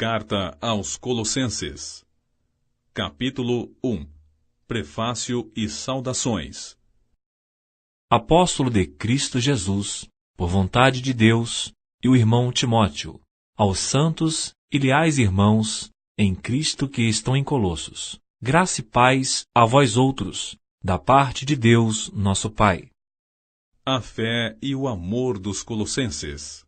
Carta aos Colossenses. Capítulo 1. Prefácio e saudações. Apóstolo de Cristo Jesus, por vontade de Deus, e o irmão Timóteo, aos santos e leais irmãos em Cristo que estão em Colossos. Graça e paz a vós outros, da parte de Deus, nosso Pai. A fé e o amor dos colossenses.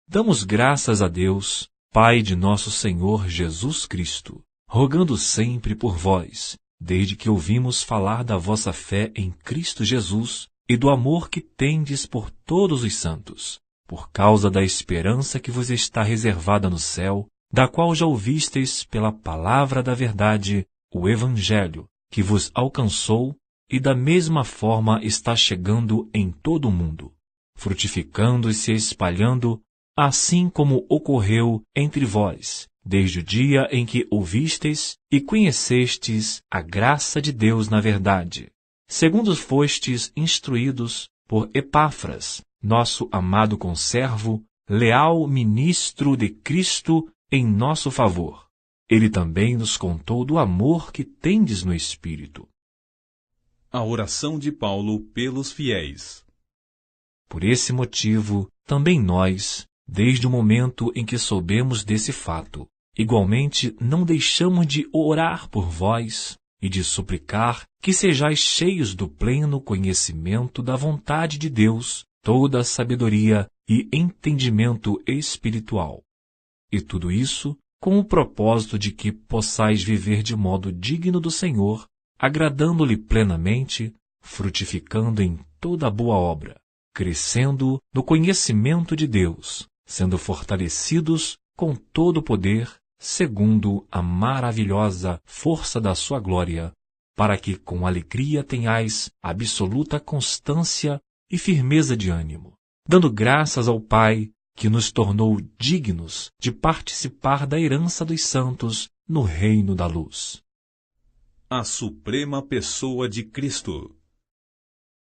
Damos graças a Deus, Pai de nosso Senhor Jesus Cristo, rogando sempre por vós, desde que ouvimos falar da vossa fé em Cristo Jesus e do amor que tendes por todos os santos, por causa da esperança que vos está reservada no céu, da qual já ouvistes pela palavra da verdade, o Evangelho, que vos alcançou e da mesma forma está chegando em todo o mundo, frutificando e se espalhando, assim como ocorreu entre vós, desde o dia em que ouvistes e conhecestes a graça de Deus na verdade, segundo fostes instruídos por Epáfras, nosso amado conservo, leal ministro de Cristo em nosso favor. Ele também nos contou do amor que tendes no Espírito. A oração de Paulo pelos fiéis. Por esse motivo, também nós, desde o momento em que soubemos desse fato, igualmente não deixamos de orar por vós e de suplicar que sejais cheios do pleno conhecimento da vontade de Deus, toda a sabedoria e entendimento espiritual. E tudo isso com o propósito de que possais viver de modo digno do Senhor, agradando-lhe plenamente, frutificando em toda boa obra, crescendo no conhecimento de Deus, sendo fortalecidos com todo o poder, segundo a maravilhosa força da sua glória, para que com alegria tenhais absoluta constância e firmeza de ânimo, dando graças ao Pai, que nos tornou dignos de participar da herança dos santos no reino da luz. A suprema pessoa de Cristo.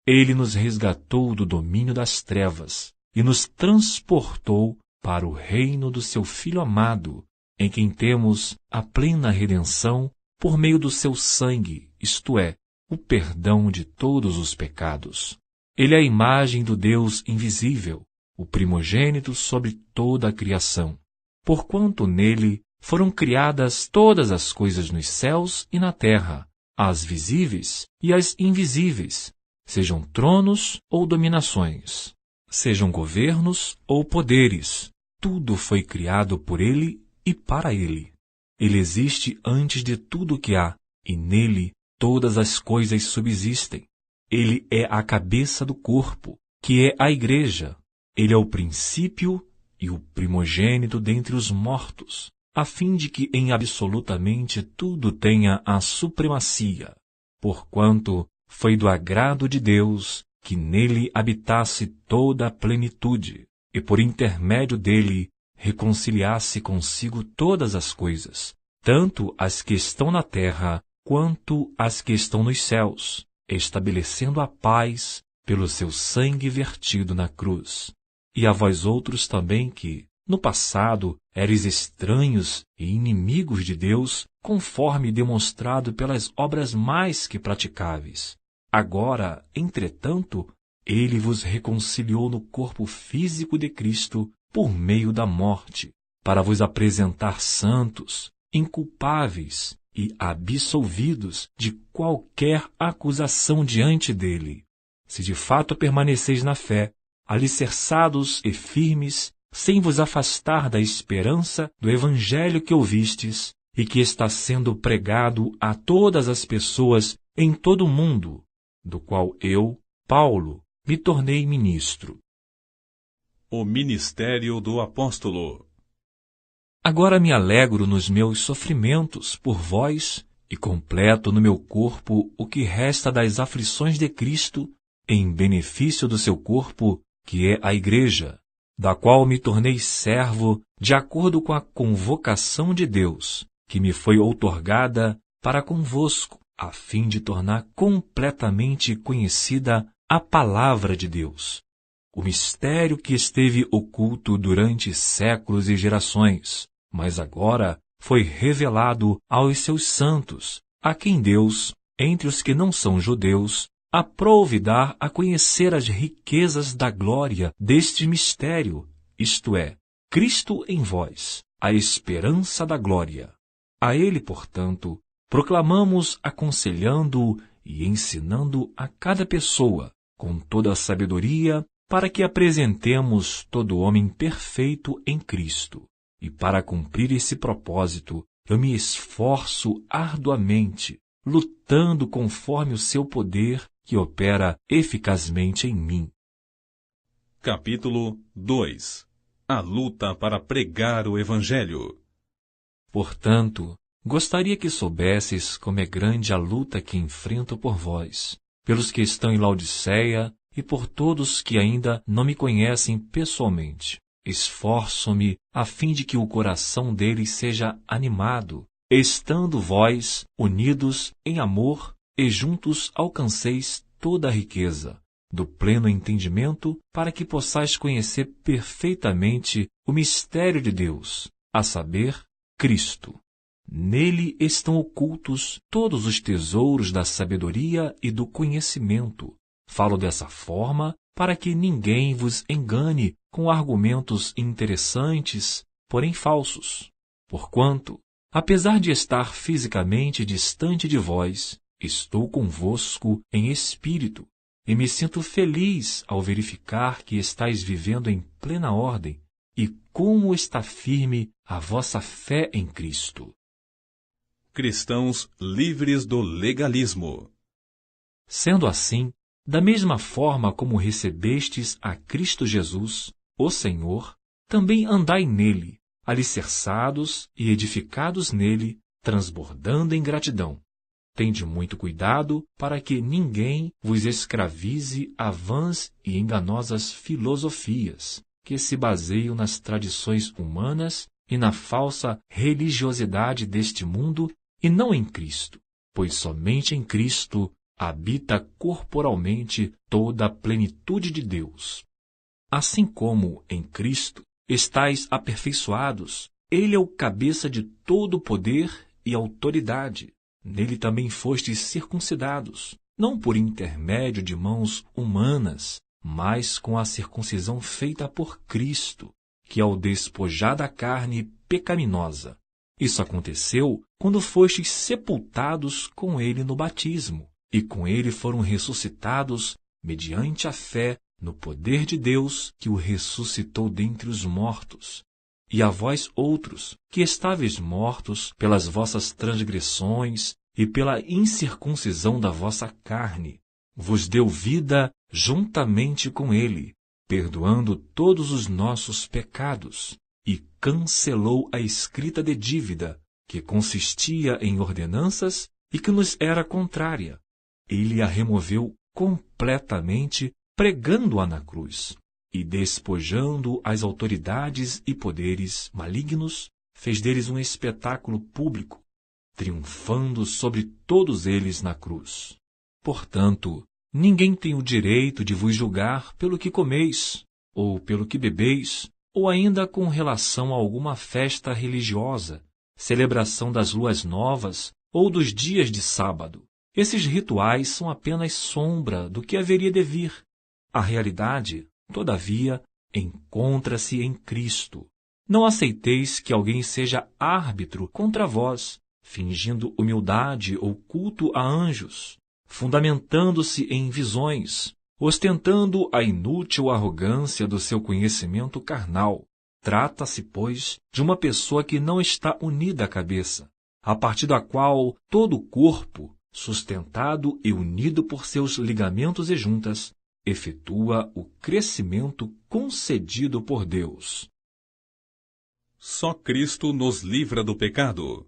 Ele nos resgatou do domínio das trevas e nos transportou para o reino do seu Filho amado, em quem temos a plena redenção por meio do seu sangue, isto é, o perdão de todos os pecados. Ele é a imagem do Deus invisível, o primogênito sobre toda a criação, porquanto nele foram criadas todas as coisas nos céus e na terra, as visíveis e as invisíveis, sejam tronos ou dominações, sejam governos ou poderes, tudo foi criado por ele e para ele. Ele existe antes de tudo o que há, e nele todas as coisas subsistem. Ele é a cabeça do corpo, que é a Igreja. Ele é o princípio e o primogênito dentre os mortos, a fim de que em absolutamente tudo tenha a supremacia, porquanto foi do agrado de Deus que nele habitasse toda a plenitude, e por intermédio dele reconciliasse consigo todas as coisas, tanto as que estão na terra quanto as que estão nos céus, estabelecendo a paz pelo seu sangue vertido na cruz. E a vós outros também que, no passado, eres estranhos e inimigos de Deus, conforme demonstrado pelas obras mais que praticáveis. Agora, entretanto, ele vos reconciliou no corpo físico de Cristo por meio da morte, para vos apresentar santos, inculpáveis e absolvidos de qualquer acusação diante dele. Se de fato permaneceis na fé, alicerçados e firmes, sem vos afastar da esperança do Evangelho que ouvistes e que está sendo pregado a todas as pessoas em todo o mundo, do qual eu, Paulo, me tornei ministro. O ministério do apóstolo. Agora me alegro nos meus sofrimentos por vós e completo no meu corpo o que resta das aflições de Cristo em benefício do seu corpo, que é a Igreja, da qual me tornei servo de acordo com a convocação de Deus, que me foi outorgada para convosco, a fim de tornar completamente conhecida a palavra de Deus, o mistério que esteve oculto durante séculos e gerações, mas agora foi revelado aos seus santos, a quem Deus, entre os que não são judeus, aprouve dar a conhecer as riquezas da glória deste mistério, isto é, Cristo em vós, a esperança da glória. A ele, portanto, proclamamos aconselhando-o e ensinando a cada pessoa, com toda a sabedoria, para que apresentemos todo homem perfeito em Cristo. E para cumprir esse propósito, eu me esforço arduamente, lutando conforme o seu poder que opera eficazmente em mim. Capítulo 2. A luta para pregar o Evangelho. Portanto, gostaria que soubesses como é grande a luta que enfrento por vós, pelos que estão em Laodiceia e por todos que ainda não me conhecem pessoalmente. Esforço-me a fim de que o coração deles seja animado, estando vós unidos em amor e juntos alcanceis toda a riqueza do pleno entendimento, para que possais conhecer perfeitamente o mistério de Deus, a saber, Cristo. Nele estão ocultos todos os tesouros da sabedoria e do conhecimento. Falo dessa forma para que ninguém vos engane com argumentos interessantes, porém falsos. Porquanto, apesar de estar fisicamente distante de vós, estou convosco em espírito, e me sinto feliz ao verificar que estáis vivendo em plena ordem e como está firme a vossa fé em Cristo. Cristãos livres do legalismo. Sendo assim, da mesma forma como recebestes a Cristo Jesus, o Senhor, também andai nele, alicerçados e edificados nele, transbordando em gratidão. Tende muito cuidado para que ninguém vos escravize a vãs e enganosas filosofias, que se baseiam nas tradições humanas e na falsa religiosidade deste mundo, e não em Cristo, pois somente em Cristo habita corporalmente toda a plenitude de Deus. Assim como em Cristo estáis aperfeiçoados, ele é o cabeça de todo o poder e autoridade. Nele também fostes circuncidados, não por intermédio de mãos humanas, mas com a circuncisão feita por Cristo, que é o despojar da carne pecaminosa. Isso aconteceu quando fostes sepultados com ele no batismo, e com ele foram ressuscitados mediante a fé no poder de Deus que o ressuscitou dentre os mortos. E a vós outros, que estáveis mortos pelas vossas transgressões e pela incircuncisão da vossa carne, vos deu vida juntamente com ele, perdoando todos os nossos pecados, e cancelou a escrita de dívida, que consistia em ordenanças e que nos era contrária. Ele a removeu completamente, pregando-a na cruz. E despojando as autoridades e poderes malignos, fez deles um espetáculo público, triunfando sobre todos eles na cruz. Portanto, ninguém tem o direito de vos julgar pelo que comeis, ou pelo que bebeis, ou ainda com relação a alguma festa religiosa, celebração das luas novas ou dos dias de sábado. Esses rituais são apenas sombra do que haveria de vir. A realidade, todavia, encontra-se em Cristo. Não aceiteis que alguém seja árbitro contra vós, fingindo humildade ou culto a anjos, fundamentando-se em visões, ostentando a inútil arrogância do seu conhecimento carnal. Trata-se, pois, de uma pessoa que não está unida à cabeça, a partir da qual todo o corpo, sustentado e unido por seus ligamentos e juntas, efetua o crescimento concedido por Deus. Só Cristo nos livra do pecado.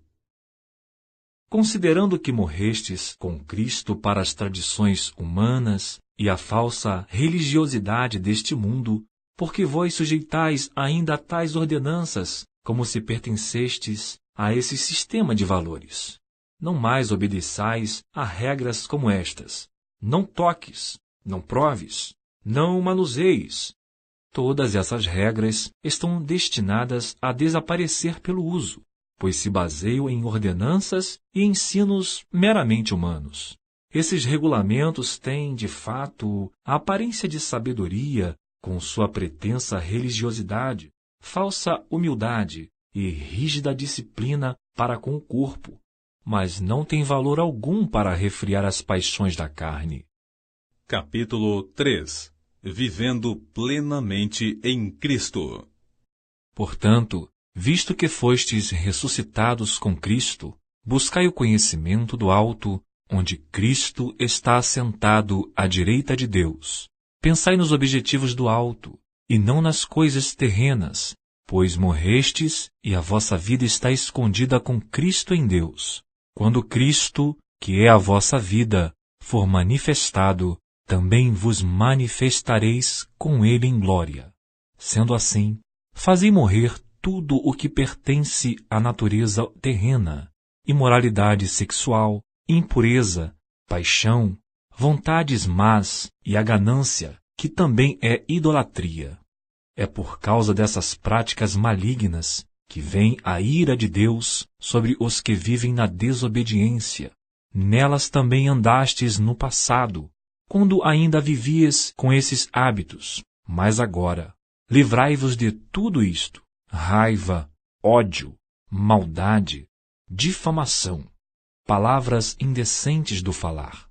Considerando que morrestes com Cristo para as tradições humanas e a falsa religiosidade deste mundo, porque vós sujeitais ainda a tais ordenanças, como se pertencestes a esse sistema de valores. Não mais obedeçais a regras como estas: não toques, não proves, não manuseis. Todas essas regras estão destinadas a desaparecer pelo uso, pois se baseiam em ordenanças e ensinos meramente humanos. Esses regulamentos têm, de fato, a aparência de sabedoria, com sua pretensa religiosidade, falsa humildade e rígida disciplina para com o corpo, mas não têm valor algum para refriar as paixões da carne. Capítulo 3. Vivendo plenamente em Cristo. Portanto, visto que fostes ressuscitados com Cristo, buscai o conhecimento do alto, onde Cristo está assentado à direita de Deus. Pensai nos objetivos do alto, e não nas coisas terrenas, pois morrestes e a vossa vida está escondida com Cristo em Deus. Quando Cristo, que é a vossa vida, for manifestado, também vos manifestareis com ele em glória. Sendo assim, fazei morrer tudo o que pertence à natureza terrena: imoralidade sexual, impureza, paixão, vontades más e a ganância, que também é idolatria. É por causa dessas práticas malignas que vem a ira de Deus sobre os que vivem na desobediência. Nelas também andastes no passado, quando ainda vivias com esses hábitos. Mas agora, livrai-vos de tudo isto: raiva, ódio, maldade, difamação, palavras indecentes do falar.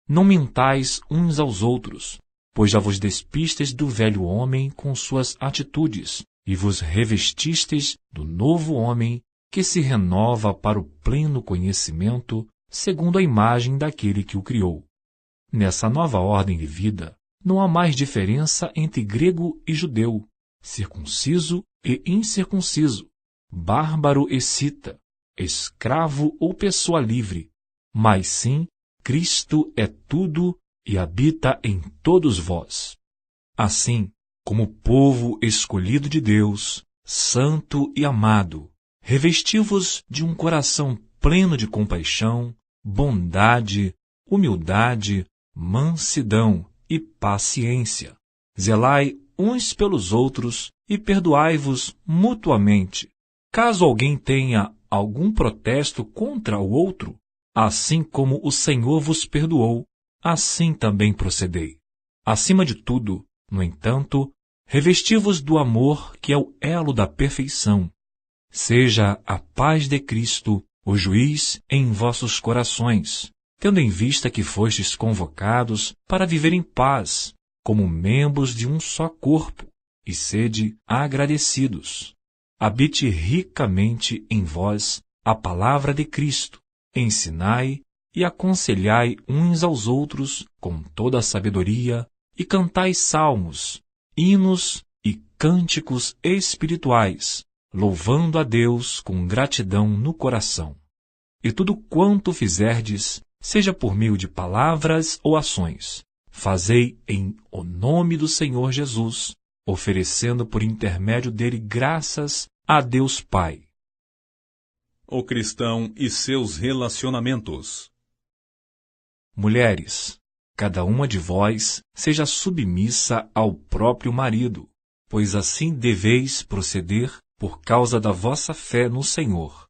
Não mintais uns aos outros, pois já vos despistes do velho homem com suas atitudes, e vos revestistes do novo homem, que se renova para o pleno conhecimento, segundo a imagem daquele que o criou. Nessa nova ordem de vida, não há mais diferença entre grego e judeu, circunciso e incircunciso, bárbaro e cita, escravo ou pessoa livre, mas sim Cristo é tudo e habita em todos vós. Assim, como povo escolhido de Deus, santo e amado, revesti-vos de um coração pleno de compaixão, bondade, humildade, mansidão e paciência. Zelai uns pelos outros e perdoai-vos mutuamente. Caso alguém tenha algum protesto contra o outro, assim como o Senhor vos perdoou, assim também procedei. Acima de tudo, no entanto, revesti-vos do amor, que é o elo da perfeição. Seja a paz de Cristo o juiz em vossos corações, tendo em vista que fostes convocados para viver em paz, como membros de um só corpo, e sede agradecidos. Habite ricamente em vós a palavra de Cristo, ensinai e aconselhai uns aos outros com toda a sabedoria, e cantai salmos, hinos e cânticos espirituais, louvando a Deus com gratidão no coração. E tudo quanto fizerdes, seja por meio de palavras ou ações, fazei em o nome do Senhor Jesus, oferecendo por intermédio dele graças a Deus Pai. O cristão e seus relacionamentos. Mulheres, cada uma de vós seja submissa ao próprio marido, pois assim deveis proceder por causa da vossa fé no Senhor.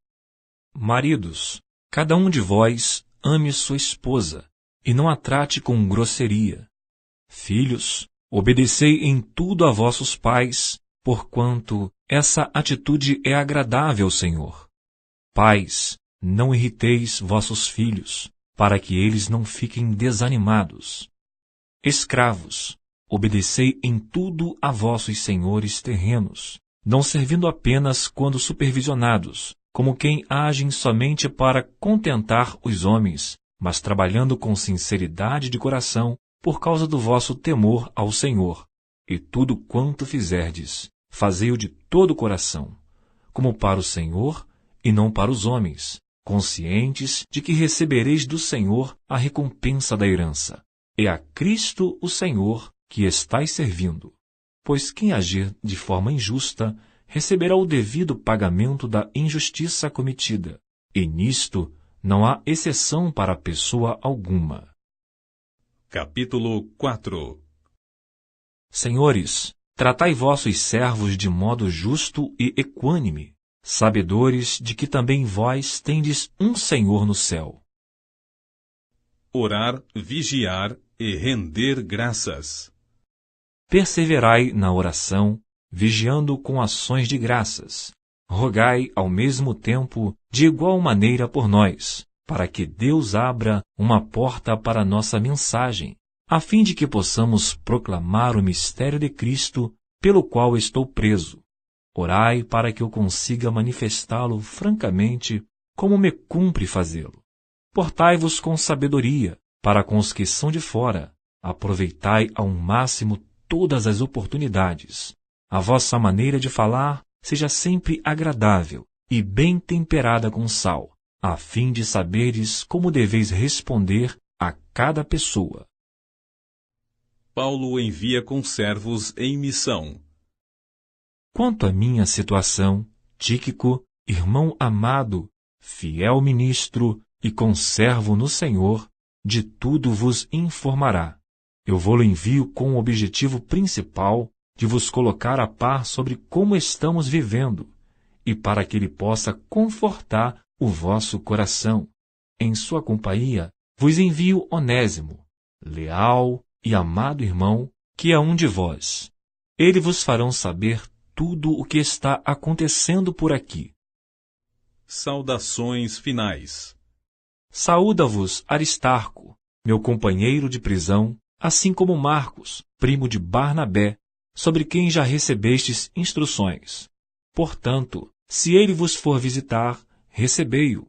Maridos, cada um de vós ame sua esposa, e não a trate com grosseria. Filhos, obedecei em tudo a vossos pais, porquanto essa atitude é agradável ao Senhor. Pais, não irriteis vossos filhos, para que eles não fiquem desanimados. Escravos, obedecei em tudo a vossos senhores terrenos, não servindo apenas quando supervisionados, como quem agem somente para contentar os homens, mas trabalhando com sinceridade de coração por causa do vosso temor ao Senhor. E tudo quanto fizerdes, fazei-o de todo o coração, como para o Senhor e não para os homens, conscientes de que recebereis do Senhor a recompensa da herança. É a Cristo o Senhor que estais servindo. Pois quem agir de forma injusta receberá o devido pagamento da injustiça cometida, e nisto não há exceção para pessoa alguma. Capítulo 4. Senhores, tratai vossos servos de modo justo e equânime, sabedores de que também vós tendes um Senhor no céu. Orar, vigiar e render graças. Perseverai na oração, vigiando com ações de graças. Rogai ao mesmo tempo de igual maneira por nós, para que Deus abra uma porta para nossa mensagem, a fim de que possamos proclamar o mistério de Cristo, pelo qual estou preso. Orai para que eu consiga manifestá-lo francamente, como me cumpre fazê-lo. Portai-vos com sabedoria, para com os que são de fora. Aproveitai ao máximo todas as oportunidades. A vossa maneira de falar seja sempre agradável e bem temperada com sal, a fim de saberes como deveis responder a cada pessoa. Paulo envia conservos em missão. Quanto à minha situação, Tíquico, irmão amado, fiel ministro e conservo no Senhor, de tudo vos informará. Eu vou-lo envio com o objetivo principal de vos colocar a par sobre como estamos vivendo, e para que ele possa confortar o vosso coração. Em sua companhia, vos envio Onésimo, leal e amado irmão, que é um de vós. Ele vos farão saber tudo o que está acontecendo por aqui. Saudações finais. Saúda-vos Aristarco, meu companheiro de prisão, assim como Marcos, primo de Barnabé, sobre quem já recebestes instruções. Portanto, se ele vos for visitar, recebei-o.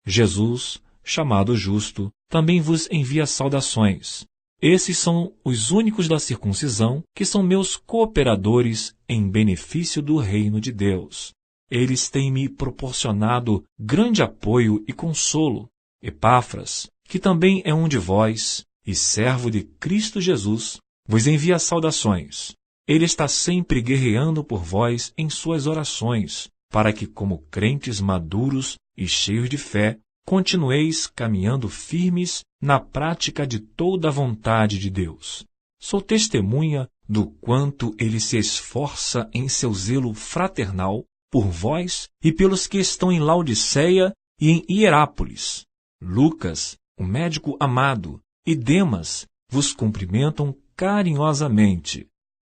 Jesus, chamado Justo, também vos envia saudações. Esses são os únicos da circuncisão que são meus cooperadores em benefício do reino de Deus. Eles têm me proporcionado grande apoio e consolo. Epáfras, que também é um de vós, e servo de Cristo Jesus, vos envia saudações. Ele está sempre guerreando por vós em suas orações, para que, como crentes maduros e cheios de fé, continueis caminhando firmes na prática de toda a vontade de Deus. Sou testemunha do quanto ele se esforça em seu zelo fraternal por vós e pelos que estão em Laodiceia e em Hierápolis. Lucas, o médico amado, e Demas vos cumprimentam carinhosamente.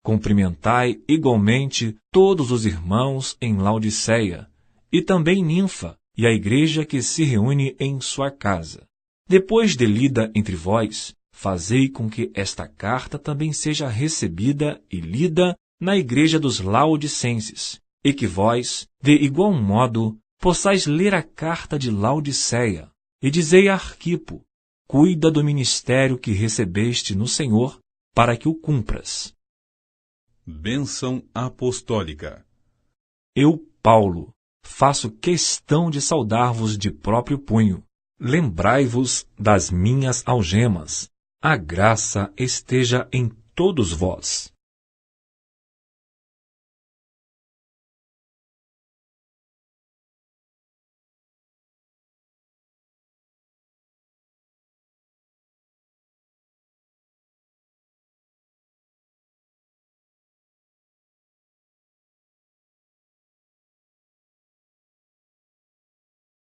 Cumprimentai igualmente todos os irmãos em Laodiceia, e também Ninfa e a igreja que se reúne em sua casa. Depois de lida entre vós, fazei com que esta carta também seja recebida e lida na igreja dos Laodicenses, e que vós, de igual modo, possais ler a carta de Laodiceia, e dizei a Arquipo: cuida do ministério que recebeste no Senhor, para que o cumpras. Bênção apostólica. Eu, Paulo, faço questão de saudar-vos de próprio punho. Lembrai-vos das minhas algemas. A graça esteja em todos vós.